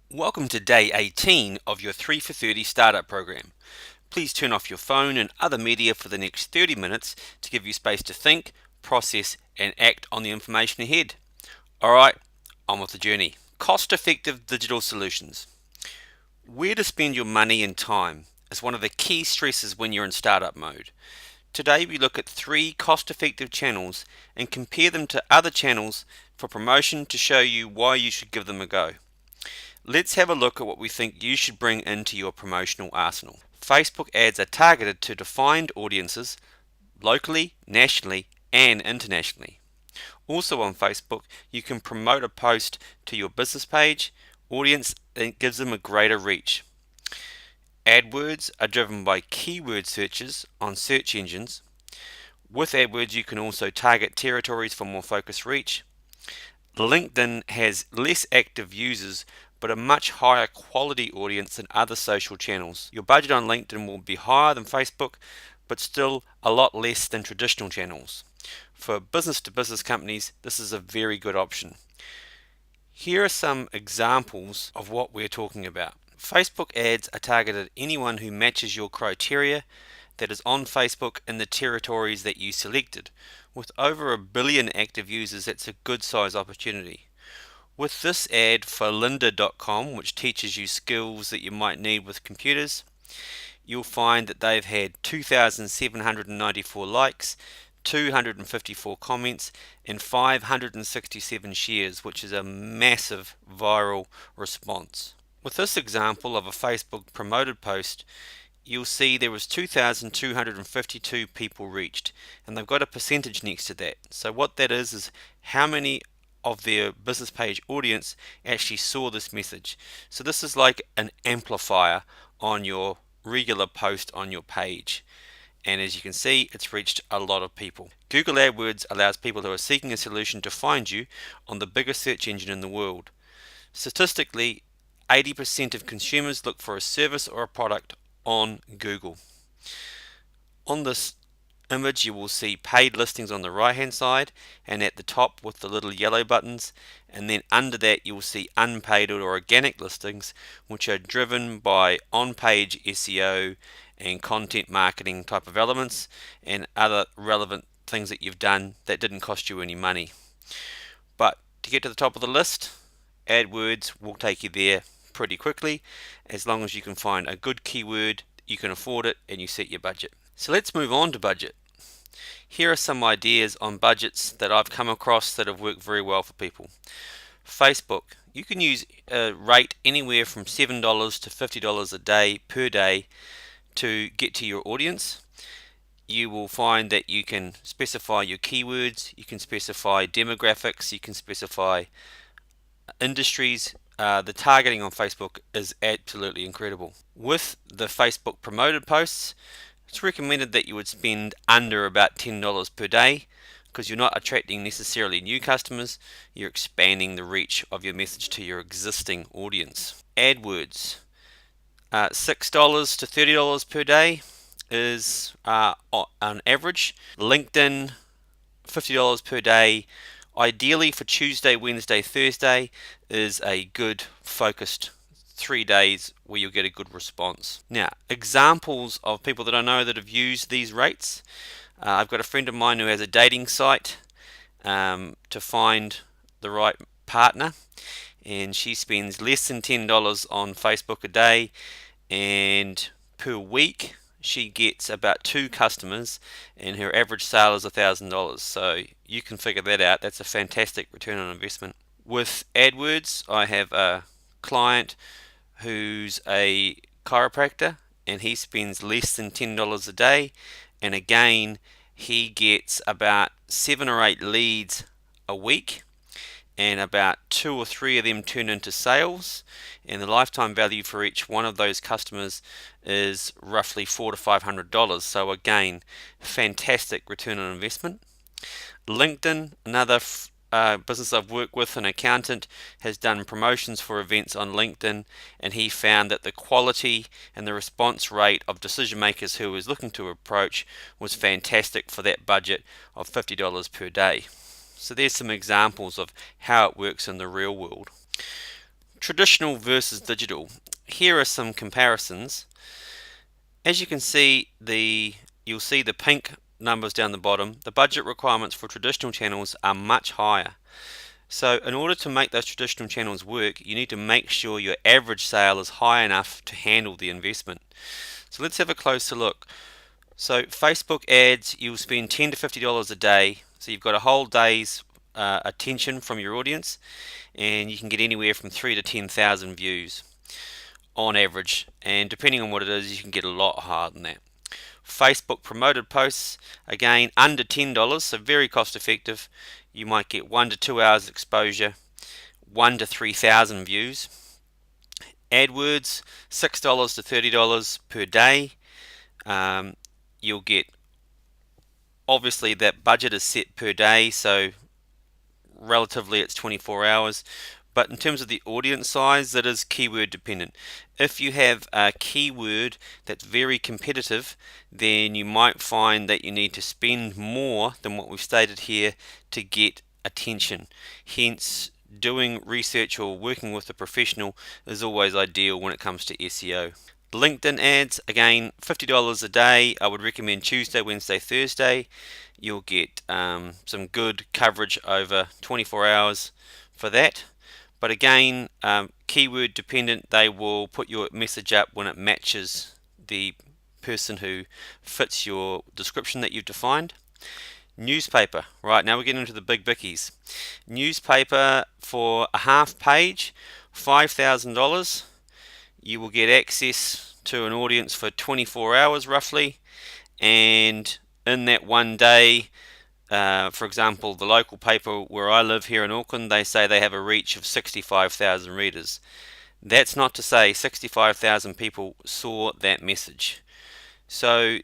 Welcome to day 18 of your 3 for 30 startup program. Please turn off your phone and other media for the next 30 minutes to give you space to think, process, and act on the information ahead. Alright, on with the journey. Cost-effective digital solutions. Where to spend your money and time is one of the key stresses when you're in startup mode. Today we look at 3 cost-effective channels and compare them to other channels for promotion to show you why you should give them a go. Let's have a look at what we think you should bring into your promotional arsenal. Facebook ads are targeted to defined audiences locally, nationally, and internationally. Also on Facebook, you can promote a post to your business page audience that gives them a greater reach. AdWords are driven by keyword searches on search engines. With AdWords, you can also target territories for more focused reach. LinkedIn has less active users but a much higher quality audience than other social channels. Your budget on LinkedIn will be higher than Facebook, but still a lot less than traditional channels. For business to business companies, this is a very good option. Here are some examples of what we're talking about. Facebook ads are targeted at anyone who matches your criteria that is on Facebook in the territories that you selected. With over 1 billion active users, that's a good size opportunity. With this ad for lynda.com, which teaches you skills that you might need with computers, you'll find that they've had 2,794 likes, 254 comments, and 567 shares, which is a massive viral response. With this example of a Facebook promoted post, you'll see there was 2,252 people reached, and they've got a percentage next to that. So what that is how many of their business page audience actually saw this message. So this is like an amplifier on your regular post on your page. And as you can see, it's reached a lot of people. Google AdWords allows people who are seeking a solution to find you on the biggest search engine in the world. Statistically, 80% of consumers look for a service or a product on Google. On this image you will see paid listings on the right hand side and at the top with the little yellow buttons, and then under that you will see unpaid or organic listings, which are driven by on-page SEO and content marketing type of elements and other relevant things that you've done that didn't cost you any money. But to get to the top of the list, AdWords will take you there pretty quickly as long as you can find a good keyword, you can afford it, and you set your budget. So let's move on to budget. Here are some ideas on budgets that I've come across that have worked very well for people. Facebook, you can use a rate anywhere from $7 to $50 a day per day to get to your audience. You will find that you can specify your keywords, you can specify demographics, you can specify industries. The targeting on Facebook is absolutely incredible. With the Facebook promoted posts, it's recommended that you would spend under about $10 per day because you're not attracting necessarily new customers, you're expanding the reach of your message to your existing audience. AdWords, $6 to $30 per day is on average. LinkedIn, $50 per day. Ideally for Tuesday, Wednesday, Thursday is a good focused 3 days where you'll get a good response. Now, examples of people that I know that have used these rates. I've got a friend of mine who has a dating site to find the right partner, and she spends less than $10 on Facebook a day, and per week she gets about 2 customers and her average sale is $1,000. So you can figure that out. That's a fantastic return on investment. With AdWords, I have a client who's a chiropractor and he spends less than $10 a day, and again he gets about 7 or 8 leads a week and about 2 or 3 of them turn into sales, and the lifetime value for each one of those customers is roughly $400 to $500. So again, fantastic return on investment. LinkedIn, another business I've worked with, an accountant, has done promotions for events on LinkedIn, and he found that the quality and the response rate of decision makers who was looking to approach was fantastic for that budget of $50 per day. So there's some examples of how it works in the real world. Traditional versus digital. Here are some comparisons. As you can see, you'll see the pink numbers down the bottom. The budget requirements for traditional channels are much higher. So in order to make those traditional channels work, you need to make sure your average sale is high enough to handle the investment. So let's have a closer look. So Facebook ads, you'll spend $10 to $50 a day. So you've got a whole day's attention from your audience, and you can get anywhere from 3 to 10,000 views on average, and depending on what it is, you can get a lot higher than that. Facebook promoted posts, again under $10, so very cost effective. You might get 1 to 2 hours exposure, 1 to 3,000 views. AdWords, $6 to $30 per day. You'll get, obviously that budget is set per day, so relatively it's 24 hours. But in terms of the audience size, that is keyword dependent. If you have a keyword that's very competitive, then you might find that you need to spend more than what we've stated here to get attention. Hence, doing research or working with a professional is always ideal when it comes to SEO. LinkedIn ads, again, $50 a day. I would recommend Tuesday, Wednesday, Thursday. You'll get some good coverage over 24 hours for that. But again, keyword dependent. They will put your message up when it matches the person who fits your description that you've defined. Newspaper. Right, now we're getting into the big bickies. Newspaper for a half page, $5,000. You will get access to an audience for 24 hours roughly, and in that one day, for example, the local paper where I live here in Auckland, they say they have a reach of 65,000 readers. That's not to say 65,000 people saw that message. So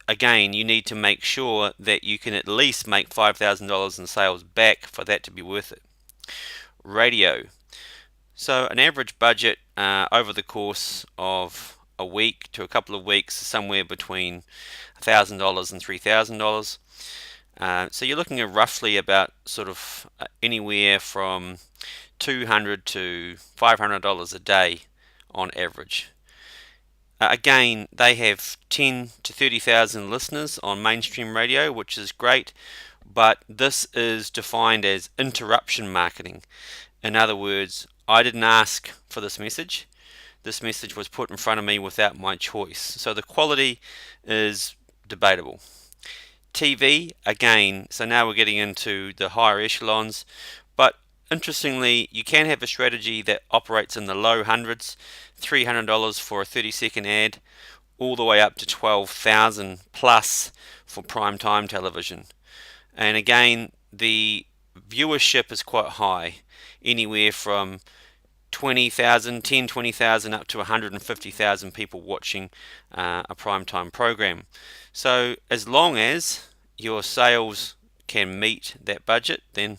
again, you need to make sure that you can at least make $5,000 in sales back for that to be worth it. Radio. So an average budget over the course of a week to a couple of weeks is somewhere between $1,000 and $3,000. So you're looking at roughly about sort of anywhere from $200 to $500 a day on average. Again, they have 10 to 30,000 listeners on mainstream radio, which is great, but this is defined as interruption marketing. In other words, I didn't ask for this message. This message was put in front of me without my choice. So the quality is debatable. TV, again, so now we're getting into the higher echelons, but interestingly, you can have a strategy that operates in the low hundreds, $300 for a 30-second ad, all the way up to $12,000 plus for prime time television. And again, the viewership is quite high, anywhere from 20,000 up to 150,000 people watching a primetime program. So as long as your sales can meet that budget, then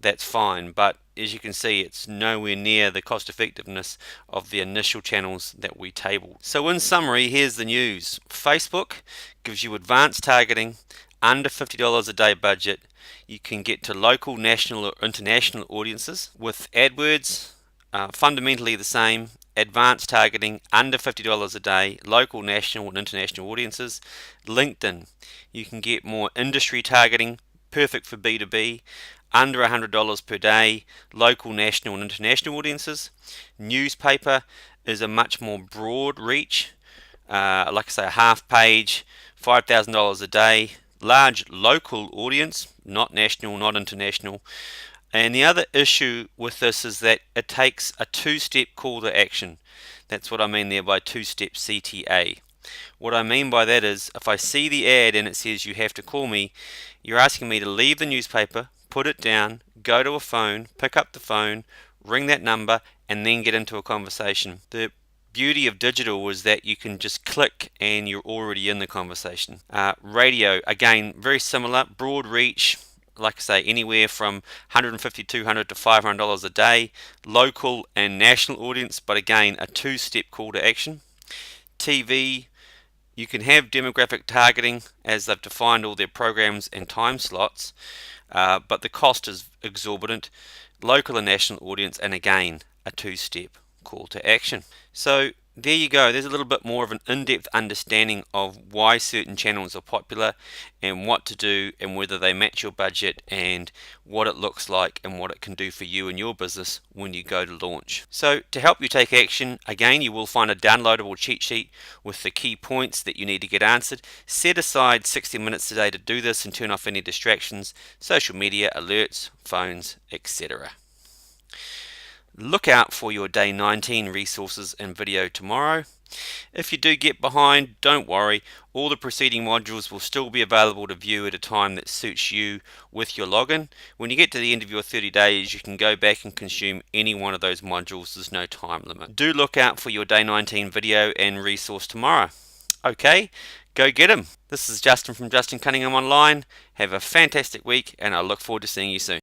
that's fine. But as you can see, it's nowhere near the cost effectiveness of the initial channels that we tabled. So in summary, here's the news. Facebook gives you advanced targeting, under $50 a day budget. You can get to local, national or international audiences. With AdWords, fundamentally the same, advanced targeting, under $50 a day, local, national and international audiences. LinkedIn, you can get more industry targeting, perfect for B2B, under $100 per day, local, national and international audiences. Newspaper is a much more broad reach, like I say, a half page, $5,000 a day, large local audience, not national, not international. And the other issue with this is that it takes a two-step call to action. That's what I mean there by two-step CTA. What I mean by that is, if I see the ad and it says you have to call me, you're asking me to leave the newspaper, put it down, go to a phone, pick up the phone, ring that number, and then get into a conversation. The beauty of digital is that you can just click and you're already in the conversation. Radio, again, very similar, broad reach, like I say, anywhere from $150, $200 to $500 a day, local and national audience, but again, a two-step call to action. TV, you can have demographic targeting as they've defined all their programs and time slots, but the cost is exorbitant. Local and national audience, and again, a two-step call to action. So there you go. There's a little bit more of an in-depth understanding of why certain channels are popular and what to do and whether they match your budget and what it looks like and what it can do for you and your business when you go to launch. So to help you take action, again, you will find a downloadable cheat sheet with the key points that you need to get answered. Set aside 60 minutes today to do this and turn off any distractions, social media, alerts, phones, etc. Look out for your day 19 resources and video tomorrow. If you do get behind, don't worry, all the preceding modules will still be available to view at a time that suits you with your login. When you get to the end of your 30 days, you can go back and consume any one of those modules. There's no time limit. Do look out for your day 19 video and resource tomorrow. Okay, go get 'em. This is Justin from Justin Cunningham Online. Have a fantastic week and I look forward to seeing you soon.